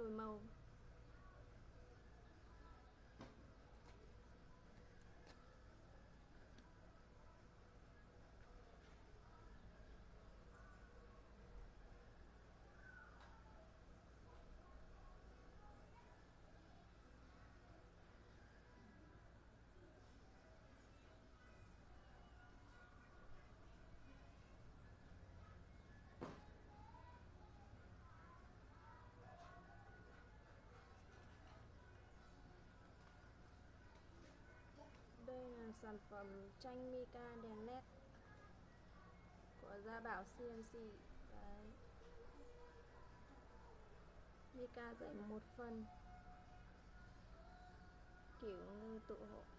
đổi màu. Đây là sản phẩm tranh mica đèn led của Gia Bảo CNC. Đấy. Mica dày một phần, kiểu như tụ hộ.